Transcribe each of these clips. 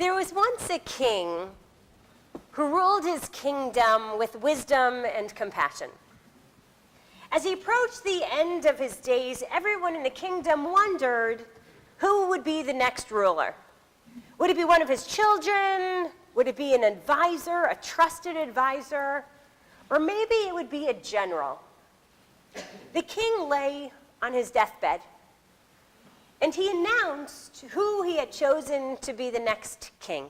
There was once a king who ruled his kingdom with wisdom and compassion. As he approached the end of his days, everyone in the kingdom wondered who would be the next ruler. Would it be one of his children? Would it be an advisor, a trusted advisor? Or maybe it would be a general. The king lay on his deathbed, and he announced who he had chosen to be the next king.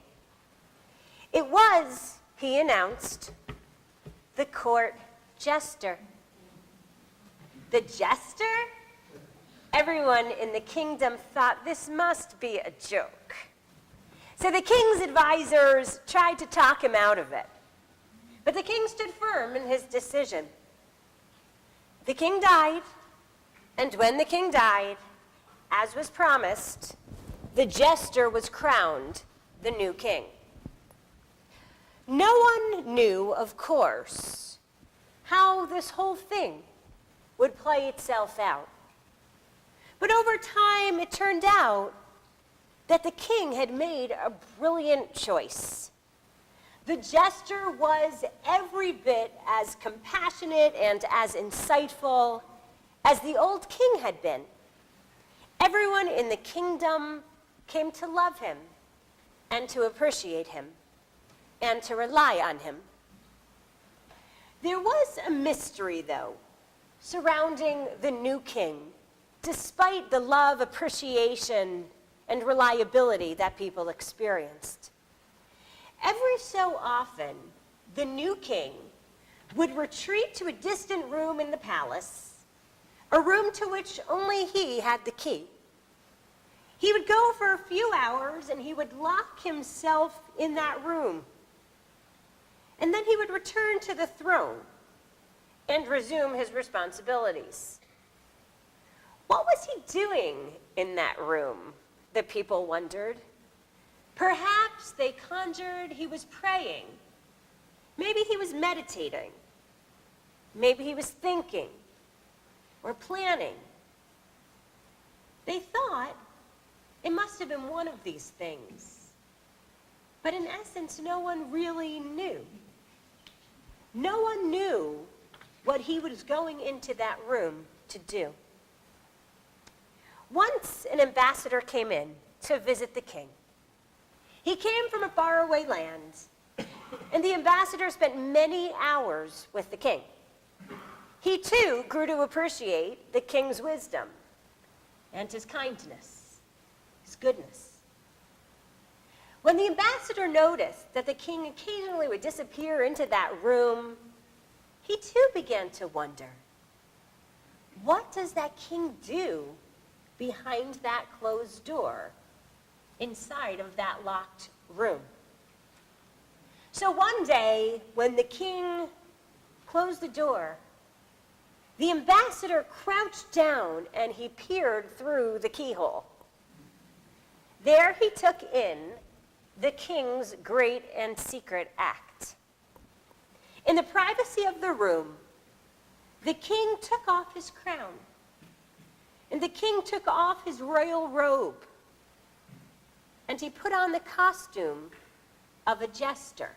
It was, he announced, the court jester. The jester? Everyone in the kingdom thought this must be a joke. So the king's advisors tried to talk him out of it. But the king stood firm in his decision. The king died, and when the king died, as was promised, the jester was crowned the new king. No one knew, of course, how this whole thing would play itself out. But over time, it turned out that the king had made a brilliant choice. The jester was every bit as compassionate and as insightful as the old king had been. Everyone in the kingdom came to love him and to appreciate him and to rely on him. There was a mystery, though, surrounding the new king, despite the love, appreciation, and reliability that people experienced. Every so often, the new king would retreat to a distant room in the palace, a room to which only he had the key. He would go for a few hours and he would lock himself in that room. And then he would return to the throne and resume his responsibilities. What was he doing in that room? The people wondered. Perhaps they conjured he was praying. Maybe he was meditating. Maybe he was thinking or planning. They thought it must have been one of these things. But in essence, no one really knew. No one knew what he was going into that room to do. Once an ambassador came in to visit the king. He came from a faraway land, and the ambassador spent many hours with the king. He too grew to appreciate the king's wisdom and his kindness, his goodness. When the ambassador noticed that the king occasionally would disappear into that room, he too began to wonder, what does that king do behind that closed door inside of that locked room? So one day, when the king closed the door, the ambassador crouched down and he peered through the keyhole. There he took in the king's great and secret act. In the privacy of the room, the king took off his crown, and the king took off his royal robe, and he put on the costume of a jester.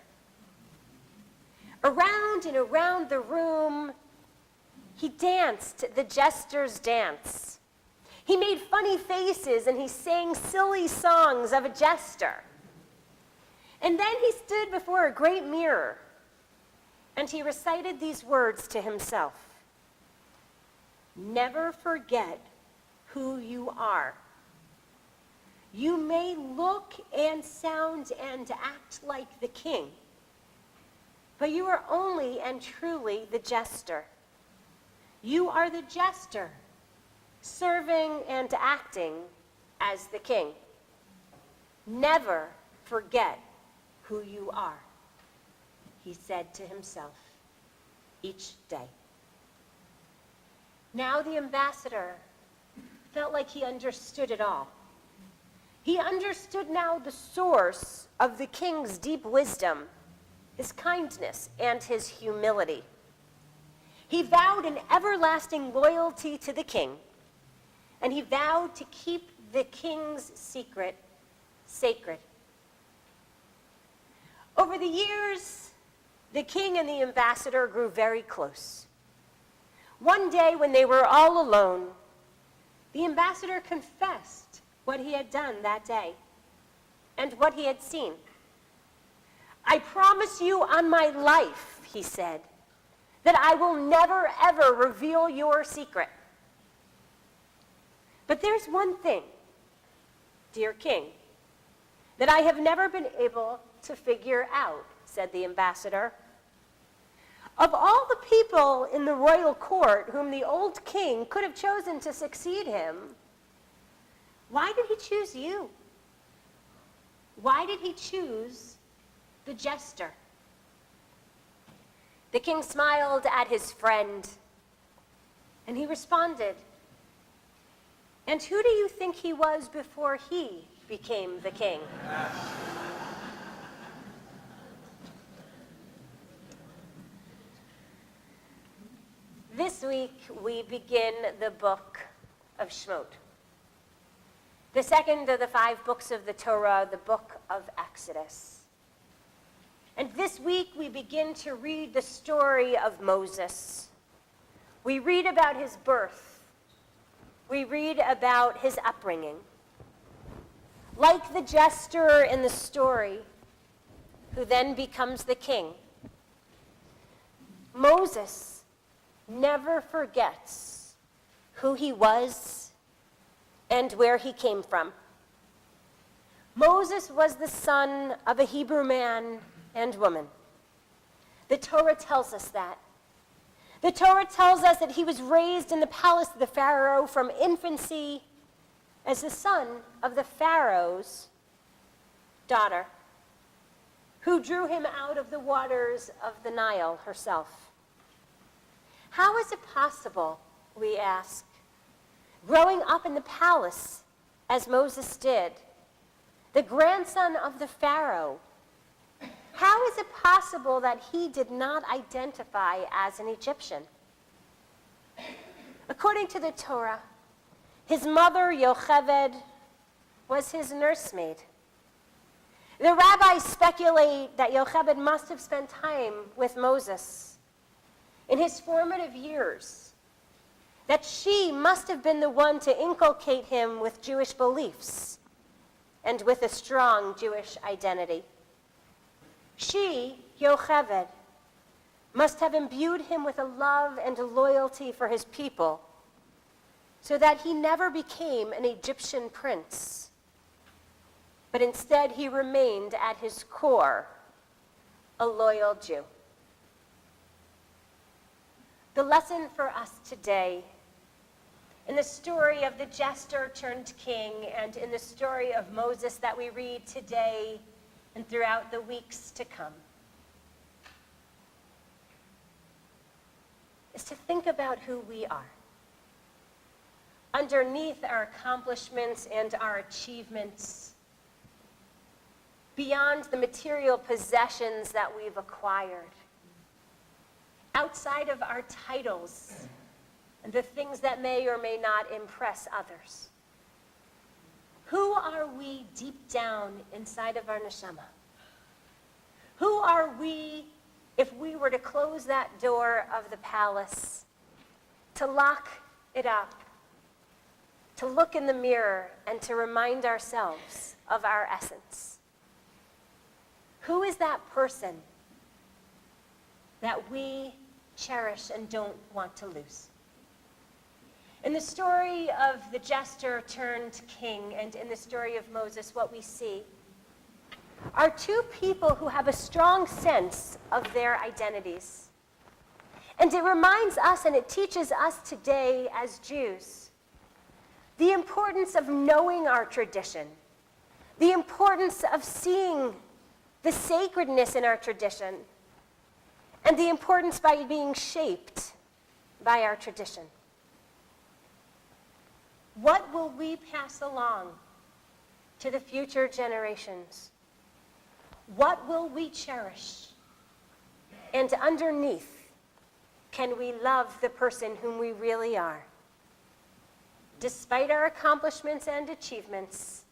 Around and around the room, he danced the jester's dance. He made funny faces and he sang silly songs of a jester. And then he stood before a great mirror and he recited these words to himself. Never forget who you are. You may look and sound and act like the king, but you are only and truly the jester. You are the jester, serving and acting as the king. Never forget who you are, he said to himself each day. Now the ambassador felt like he understood it all. He understood now the source of the king's deep wisdom, his kindness, and his humility. He vowed an everlasting loyalty to the king, and he vowed to keep the king's secret sacred. Over the years, the king and the ambassador grew very close. One day when they were all alone, the ambassador confessed what he had done that day and what he had seen. "I promise you on my life," he said, "that I will never, ever reveal your secret. But there's one thing, dear king, that I have never been able to figure out," said the ambassador. "Of all the people in the royal court whom the old king could have chosen to succeed him, why did he choose you? Why did he choose the jester?" The king smiled at his friend, and he responded, "And who do you think he was before he became the king?" This week, we begin the book of Shemot, the second of the 5 books of the Torah, the book of Exodus. And this week, we begin to read the story of Moses. We read about his birth. We read about his upbringing. Like the jester in the story, who then becomes the king, Moses never forgets who he was and where he came from. Moses was the son of a Hebrew man and woman. The Torah tells us that. The Torah tells us that he was raised in the palace of the Pharaoh from infancy as the son of the Pharaoh's daughter, who drew him out of the waters of the Nile herself. How is it possible, we ask, growing up in the palace as Moses did, the grandson of the Pharaoh, how is it possible that he did not identify as an Egyptian? According to the Torah, his mother, Yocheved, was his nursemaid. The rabbis speculate that Yocheved must have spent time with Moses in his formative years, that she must have been the one to inculcate him with Jewish beliefs and with a strong Jewish identity. She, Yocheved, must have imbued him with a love and a loyalty for his people, so that he never became an Egyptian prince, but instead he remained at his core a loyal Jew. The lesson for us today, in the story of the jester turned king and in the story of Moses that we read today and throughout the weeks to come, is to think about who we are. Underneath our accomplishments and our achievements, beyond the material possessions that we've acquired, outside of our titles and the things that may or may not impress others. Who are we deep down inside of our neshama? Who are we if we were to close that door of the palace, to lock it up, to look in the mirror and to remind ourselves of our essence? Who is that person that we cherish and don't want to lose? In the story of the jester turned king and in the story of Moses, what we see are 2 people who have a strong sense of their identities. And it reminds us and it teaches us today as Jews the importance of knowing our tradition, the importance of seeing the sacredness in our tradition, and the importance by being shaped by our tradition. What will we pass along to the future generations? What will we cherish? And underneath, can we love the person whom we really are? Despite our accomplishments and achievements,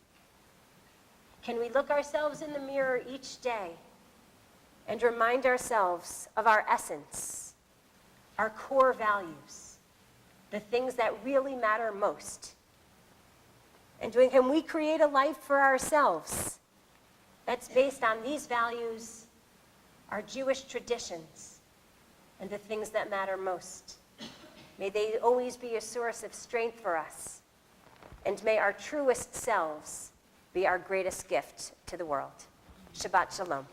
can we look ourselves in the mirror each day and remind ourselves of our essence, our core values, the things that really matter most. And can we create a life for ourselves that's based on these values, our Jewish traditions, and the things that matter most? May they always be a source of strength for us, and may our truest selves be our greatest gift to the world. Shabbat Shalom.